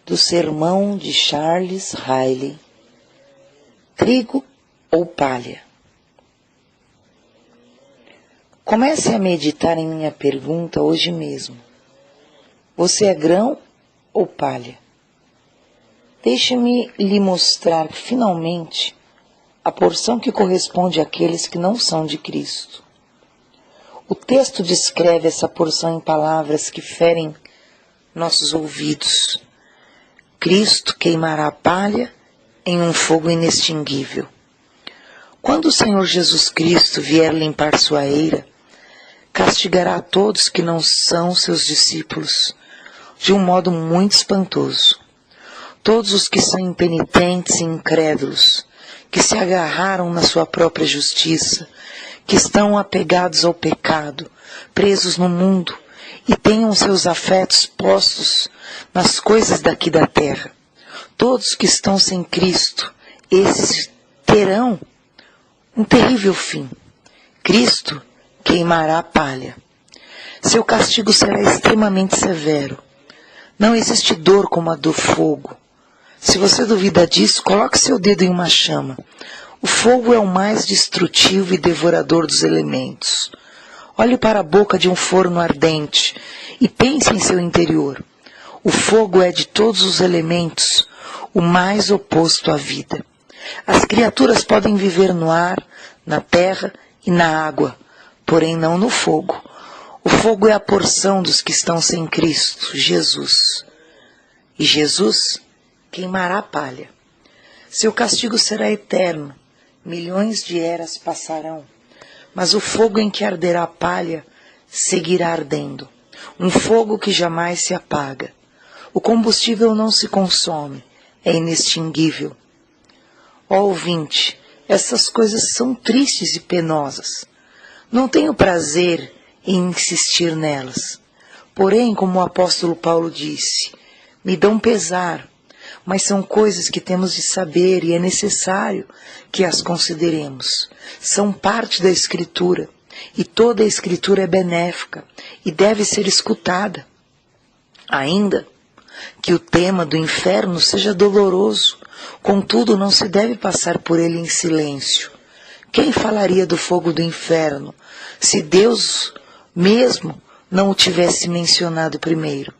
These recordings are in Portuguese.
do sermão de Charles Riley, Trigo ou Palha. Comece a meditar em minha pergunta hoje mesmo. Você é grão ou palha? Deixe-me lhe mostrar finalmente a porção que corresponde àqueles que não são de Cristo. O texto descreve essa porção em palavras que ferem nossos ouvidos. Cristo queimará a palha em um fogo inextinguível. Quando o Senhor Jesus Cristo vier limpar sua eira, castigará a todos que não são seus discípulos, de um modo muito espantoso. Todos os que são impenitentes e incrédulos, que se agarraram na sua própria justiça, que estão apegados ao pecado, presos no mundo, e tenham seus afetos postos nas coisas daqui da terra. Todos que estão sem Cristo, esses terão um terrível fim. Cristo queimará a palha. Seu castigo será extremamente severo. Não existe dor como a do fogo. Se você duvida disso, coloque seu dedo em uma chama. O fogo é o mais destrutivo e devorador dos elementos. Olhe para a boca de um forno ardente e pense em seu interior. O fogo é de todos os elementos o mais oposto à vida. As criaturas podem viver no ar, na terra e na água, porém não no fogo. O fogo é a porção dos que estão sem Cristo, Jesus. E Jesus queimará a palha. Seu castigo será eterno. Milhões de eras passarão, mas o fogo em que arderá a palha seguirá ardendo. Um fogo que jamais se apaga. O combustível não se consome, é inextinguível. Ó ouvinte, essas coisas são tristes e penosas. Não tenho prazer em insistir nelas. Porém, como o apóstolo Paulo disse, me dão pesar, mas são coisas que temos de saber e é necessário que as consideremos. São parte da Escritura, e toda a Escritura é benéfica e deve ser escutada. Ainda que o tema do inferno seja doloroso, contudo não se deve passar por ele em silêncio. Quem falaria do fogo do inferno se Deus mesmo não o tivesse mencionado primeiro?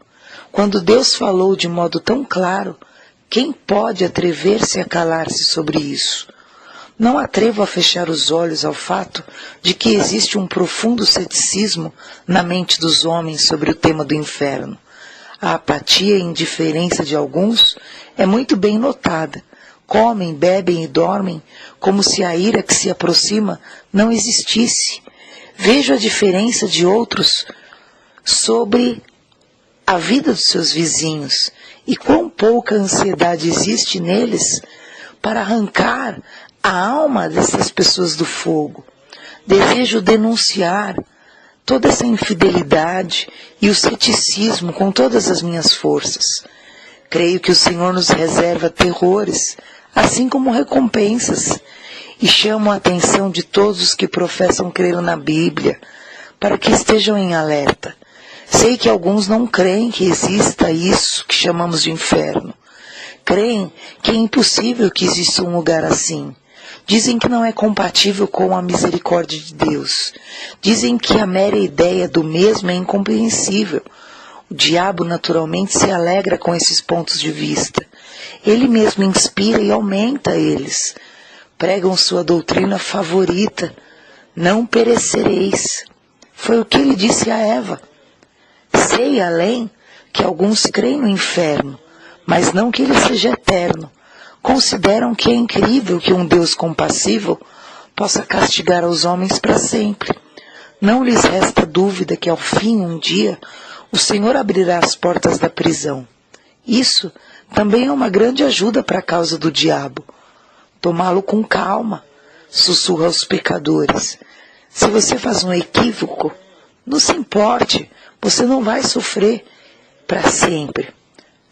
Quando Deus falou de modo tão claro, quem pode atrever-se a calar-se sobre isso? Não atrevo a fechar os olhos ao fato de que existe um profundo ceticismo na mente dos homens sobre o tema do inferno. A apatia e indiferença de alguns é muito bem notada. Comem, bebem e dormem como se a ira que se aproxima não existisse. Vejo a diferença de outros sobre a vida dos seus vizinhos e quão pouca ansiedade existe neles para arrancar a alma dessas pessoas do fogo. Desejo denunciar toda essa infidelidade e o ceticismo com todas as minhas forças. Creio que o Senhor nos reserva terrores, assim como recompensas, e chamo a atenção de todos os que professam crer na Bíblia, para que estejam em alerta. Sei que alguns não creem que exista isso que chamamos de inferno. Creem que é impossível que exista um lugar assim. Dizem que não é compatível com a misericórdia de Deus. Dizem que a mera ideia do mesmo é incompreensível. O diabo naturalmente se alegra com esses pontos de vista. Ele mesmo inspira e aumenta eles. Pregam sua doutrina favorita. Não perecereis. Foi o que ele disse a Eva. Sei, além, que alguns creem no inferno, mas não que ele seja eterno. Consideram que é incrível que um Deus compassivo possa castigar os homens para sempre. Não lhes resta dúvida que ao fim, um dia, o Senhor abrirá as portas da prisão. Isso também é uma grande ajuda para a causa do diabo. Tomá-lo com calma, sussurra aos pecadores. Se você faz um equívoco, não se importe, você não vai sofrer para sempre.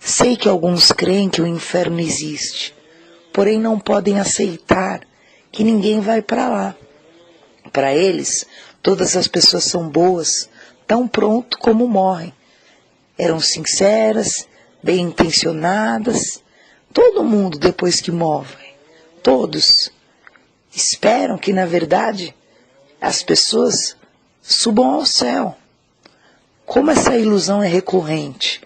Sei que alguns creem que o inferno existe, porém não podem aceitar que ninguém vai para lá. Para eles, todas as pessoas são boas, tão pronto como morrem. Eram sinceras, bem intencionadas. Todo mundo, depois que morre, todos esperam que, na verdade, as pessoas subam ao céu. Como essa ilusão é recorrente,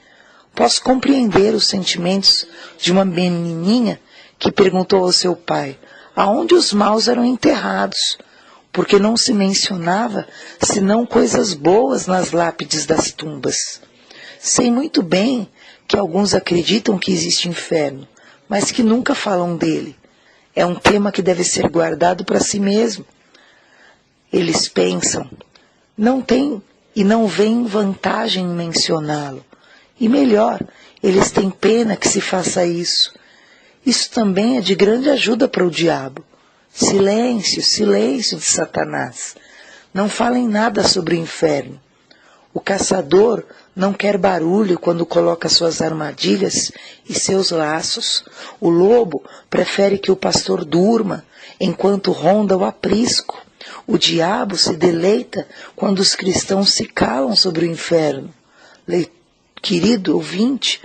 posso compreender os sentimentos de uma menininha que perguntou ao seu pai aonde os maus eram enterrados, porque não se mencionava senão coisas boas nas lápides das tumbas. Sei muito bem que alguns acreditam que existe inferno, mas que nunca falam dele. É um tema que deve ser guardado para si mesmo. Eles pensam, não tem e não veem vantagem em mencioná-lo. E melhor, eles têm pena que se faça isso. Isso também é de grande ajuda para o diabo. Silêncio, silêncio de Satanás. Não falem nada sobre o inferno. O caçador não quer barulho quando coloca suas armadilhas e seus laços. O lobo prefere que o pastor durma enquanto ronda o aprisco. O diabo se deleita quando os cristãos se calam sobre o inferno. Querido ouvinte,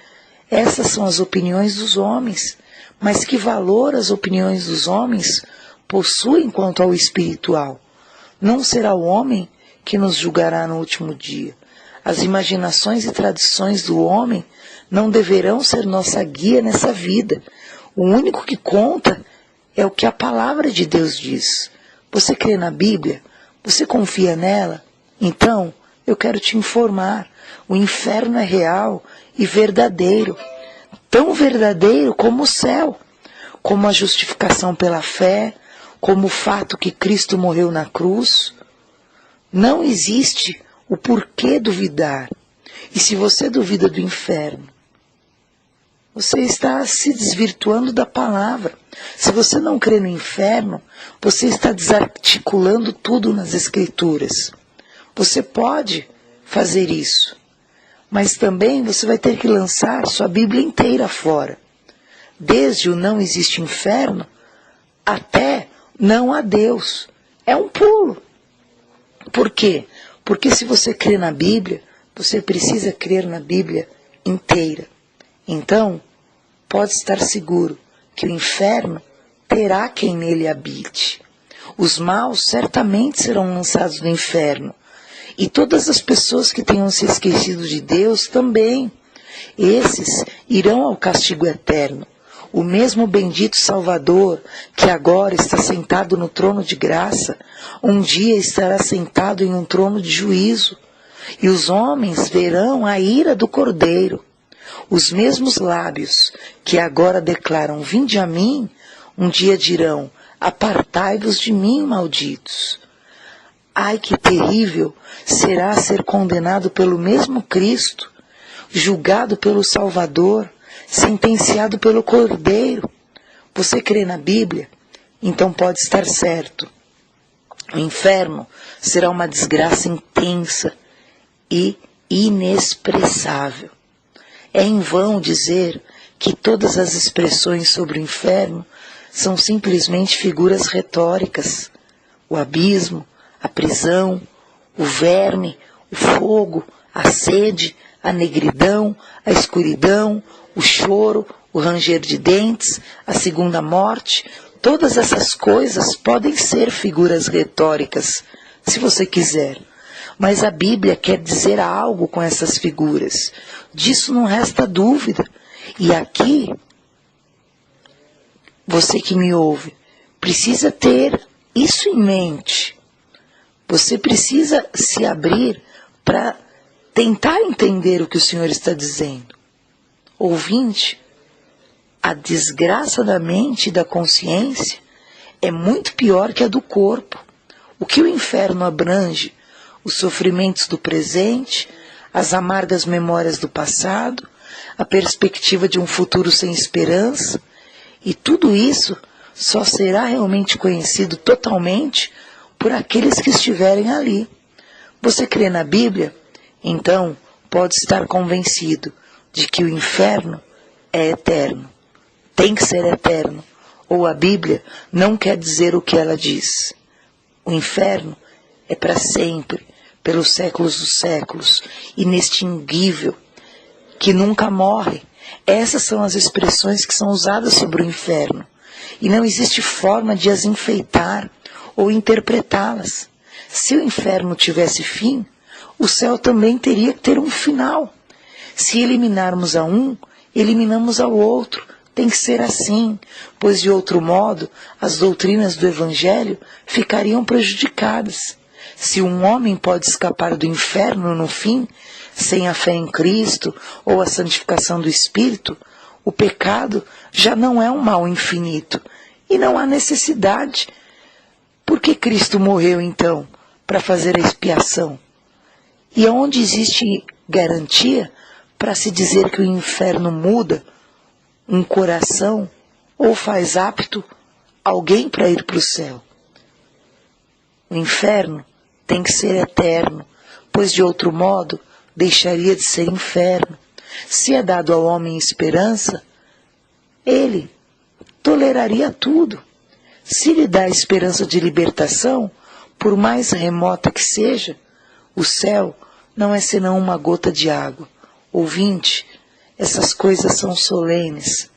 essas são as opiniões dos homens. Mas que valor as opiniões dos homens possuem quanto ao espiritual? Não será o homem que nos julgará no último dia. As imaginações e tradições do homem não deverão ser nossa guia nessa vida. O único que conta é o que a palavra de Deus diz. Você crê na Bíblia? Você confia nela? Então, eu quero te informar. O inferno é real e verdadeiro. Tão verdadeiro como o céu. Como a justificação pela fé, como o fato que Cristo morreu na cruz. Não existe o porquê duvidar. E se você duvida do inferno, você está se desvirtuando da palavra. Se você não crê no inferno, você está desarticulando tudo nas Escrituras. Você pode fazer isso, mas também você vai ter que lançar sua Bíblia inteira fora. Desde o não existe inferno até não há Deus. É um pulo. Por quê? Porque se você crê na Bíblia, você precisa crer na Bíblia inteira. Então, pode estar seguro que o inferno terá quem nele habite. Os maus certamente serão lançados no inferno. E todas as pessoas que tenham se esquecido de Deus também. Esses irão ao castigo eterno. O mesmo bendito Salvador, que agora está sentado no trono de graça, um dia estará sentado em um trono de juízo. E os homens verão a ira do Cordeiro. Os mesmos lábios que agora declaram, vinde a mim, um dia dirão, apartai-vos de mim, malditos. Ai, que terrível será ser condenado pelo mesmo Cristo, julgado pelo Salvador, sentenciado pelo Cordeiro. Você crê na Bíblia? Então pode estar certo. O inferno será uma desgraça intensa e inexpressável. É em vão dizer que todas as expressões sobre o inferno são simplesmente figuras retóricas. O abismo, a prisão, o verme, o fogo, a sede, a negridão, a escuridão, o choro, o ranger de dentes, a segunda morte, todas essas coisas podem ser figuras retóricas, se você quiser. Mas a Bíblia quer dizer algo com essas figuras. Disso não resta dúvida. E aqui, você que me ouve, precisa ter isso em mente. Você precisa se abrir para tentar entender o que o Senhor está dizendo. Ouvinte, a desgraça da mente e da consciência é muito pior que a do corpo. O que o inferno abrange? Os sofrimentos do presente, as amargas memórias do passado, a perspectiva de um futuro sem esperança, e tudo isso só será realmente conhecido totalmente por aqueles que estiverem ali. Você crê na Bíblia? Então pode estar convencido de que o inferno é eterno. Tem que ser eterno, ou a Bíblia não quer dizer o que ela diz. O inferno é para sempre, pelos séculos dos séculos, inextinguível, que nunca morre. Essas são as expressões que são usadas sobre o inferno. E não existe forma de as enfeitar ou interpretá-las. Se o inferno tivesse fim, o céu também teria que ter um final. Se eliminarmos a um, eliminamos ao outro. Tem que ser assim, pois de outro modo as doutrinas do Evangelho ficariam prejudicadas. Se um homem pode escapar do inferno no fim, sem a fé em Cristo ou a santificação do Espírito, o pecado já não é um mal infinito e não há necessidade. Por que Cristo morreu então? Para fazer a expiação. E onde existe garantia para se dizer que o inferno muda um coração ou faz apto alguém para ir para o céu? O inferno tem que ser eterno, pois de outro modo deixaria de ser inferno. Se é dado ao homem esperança, ele toleraria tudo. Se lhe dá a esperança de libertação, por mais remota que seja, o céu não é senão uma gota de água. Ouvinte, essas coisas são solenes.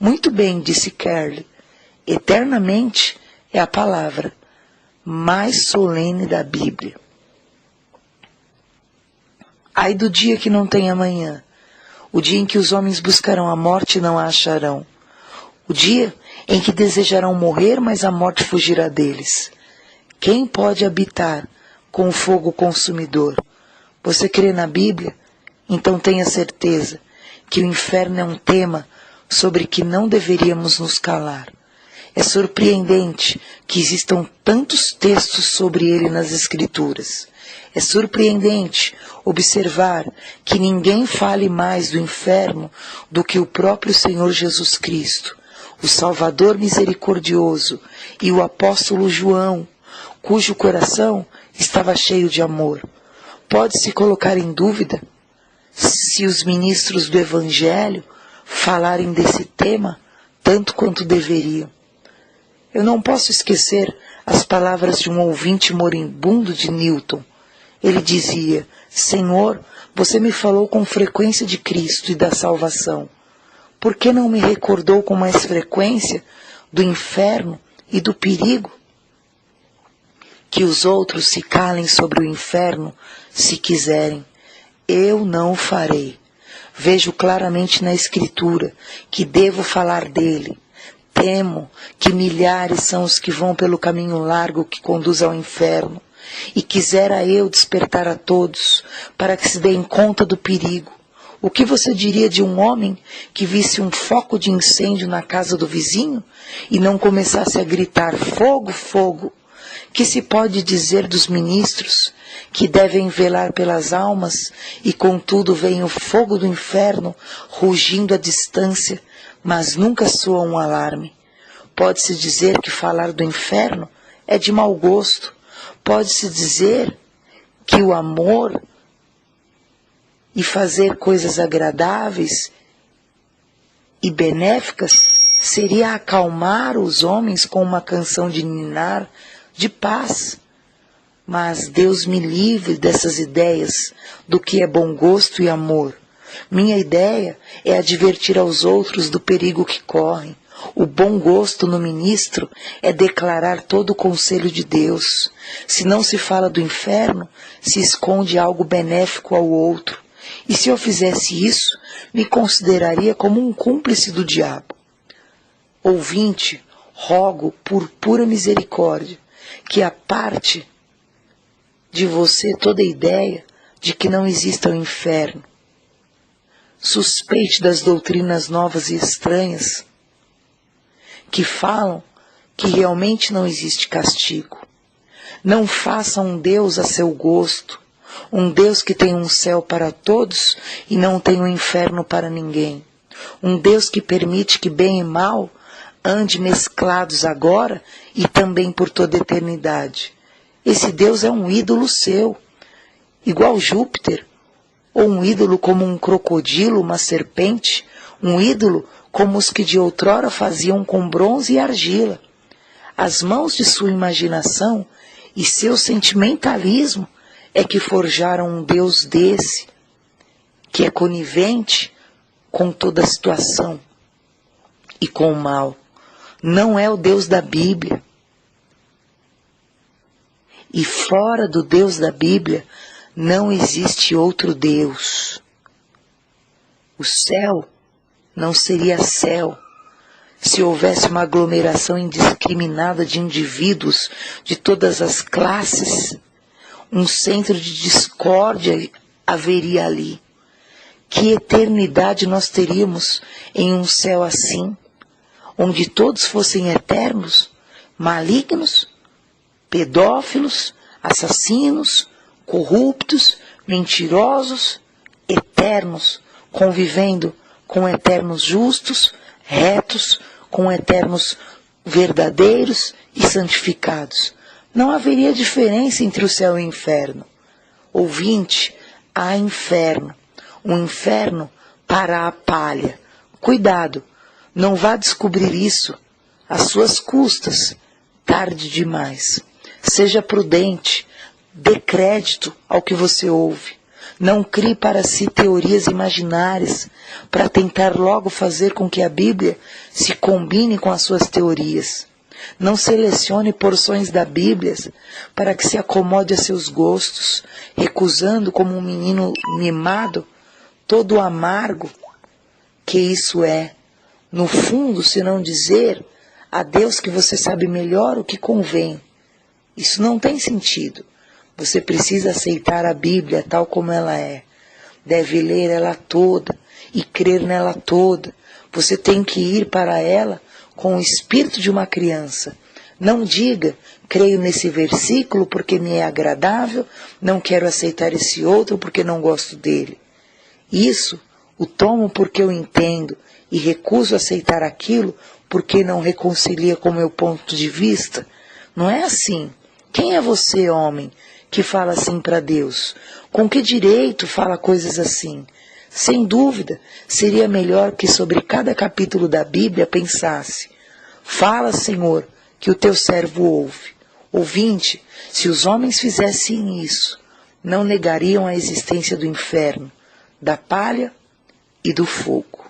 Muito bem, disse Carly, eternamente é a palavra mais solene da Bíblia. Ai do dia que não tem amanhã, o dia em que os homens buscarão a morte e não a acharão, o dia em que desejarão morrer, mas a morte fugirá deles. Quem pode habitar com o fogo consumidor? Você crê na Bíblia? Então tenha certeza que o inferno é um tema sobre que não deveríamos nos calar. É surpreendente que existam tantos textos sobre ele nas Escrituras. É surpreendente observar que ninguém fale mais do inferno do que o próprio Senhor Jesus Cristo, o Salvador misericordioso, e o apóstolo João, cujo coração estava cheio de amor. Pode-se colocar em dúvida se os ministros do Evangelho falarem desse tema tanto quanto deveriam. Eu não posso esquecer as palavras de um ouvinte moribundo de Newton. Ele dizia: Senhor, você me falou com frequência de Cristo e da salvação. Por que não me recordou com mais frequência do inferno e do perigo? Que os outros se calem sobre o inferno, se quiserem. Eu não o farei. Vejo claramente na Escritura que devo falar dele. Temo que milhares são os que vão pelo caminho largo que conduz ao inferno, e quisera eu despertar a todos para que se deem conta do perigo. O que você diria de um homem que visse um foco de incêndio na casa do vizinho e não começasse a gritar: fogo, fogo? Que se pode dizer dos ministros que devem velar pelas almas e contudo vem o fogo do inferno rugindo à distância, mas nunca soa um alarme? Pode-se dizer que falar do inferno é de mau gosto. Pode-se dizer que o amor e fazer coisas agradáveis e benéficas seria acalmar os homens com uma canção de ninar de paz. Mas Deus me livre dessas ideias do que é bom gosto e amor. Minha ideia é advertir aos outros do perigo que correm. O bom gosto no ministro é declarar todo o conselho de Deus. Se não se fala do inferno, se esconde algo benéfico ao outro. E se eu fizesse isso, me consideraria como um cúmplice do diabo. Ouvinte, rogo por pura misericórdia que aparte de você toda a ideia de que não exista o inferno. Suspeite das doutrinas novas e estranhas que falam que realmente não existe castigo. Não faça um Deus a seu gosto, um Deus que tem um céu para todos e não tem um inferno para ninguém. Um Deus que permite que bem e mal ande mesclados agora e também por toda a eternidade. Esse Deus é um ídolo seu, igual Júpiter, ou um ídolo como um crocodilo, uma serpente, um ídolo como os que de outrora faziam com bronze e argila. As mãos de sua imaginação e seu sentimentalismo é que forjaram um Deus desse, que é conivente com toda a situação e com o mal. Não é o Deus da Bíblia. E fora do Deus da Bíblia, não existe outro Deus. O céu não seria céu se houvesse uma aglomeração indiscriminada de indivíduos de todas as classes. Um centro de discórdia haveria ali. Que eternidade nós teríamos em um céu assim, onde todos fossem eternos, malignos, pedófilos, assassinos, corruptos, mentirosos, eternos, convivendo com eternos justos, retos, com eternos verdadeiros e santificados. Não haveria diferença entre o céu e o inferno. Ouvinte, há inferno. Um inferno para a palha. Cuidado, não vá descobrir isso às suas custas, tarde demais. Seja prudente, dê crédito ao que você ouve. Não crie para si teorias imaginárias para tentar logo fazer com que a Bíblia se combine com as suas teorias. Não selecione porções da Bíblia para que se acomode a seus gostos, recusando como um menino mimado todo o amargo que isso é. No fundo, se não dizer a Deus que você sabe melhor o que convém. Isso não tem sentido. Você precisa aceitar a Bíblia tal como ela é. Deve ler ela toda e crer nela toda. Você tem que ir para ela com o espírito de uma criança. Não diga, creio nesse versículo porque me é agradável, não quero aceitar esse outro porque não gosto dele. Isso o tomo porque eu entendo e recuso aceitar aquilo porque não reconcilia com o meu ponto de vista. Não é assim. Quem é você, homem, que fala assim para Deus? Com que direito fala coisas assim? Sem dúvida, seria melhor que sobre cada capítulo da Bíblia pensasse: fala, Senhor, que o teu servo ouve. Ouvinte, se os homens fizessem isso, não negariam a existência do inferno, da palha e do fogo.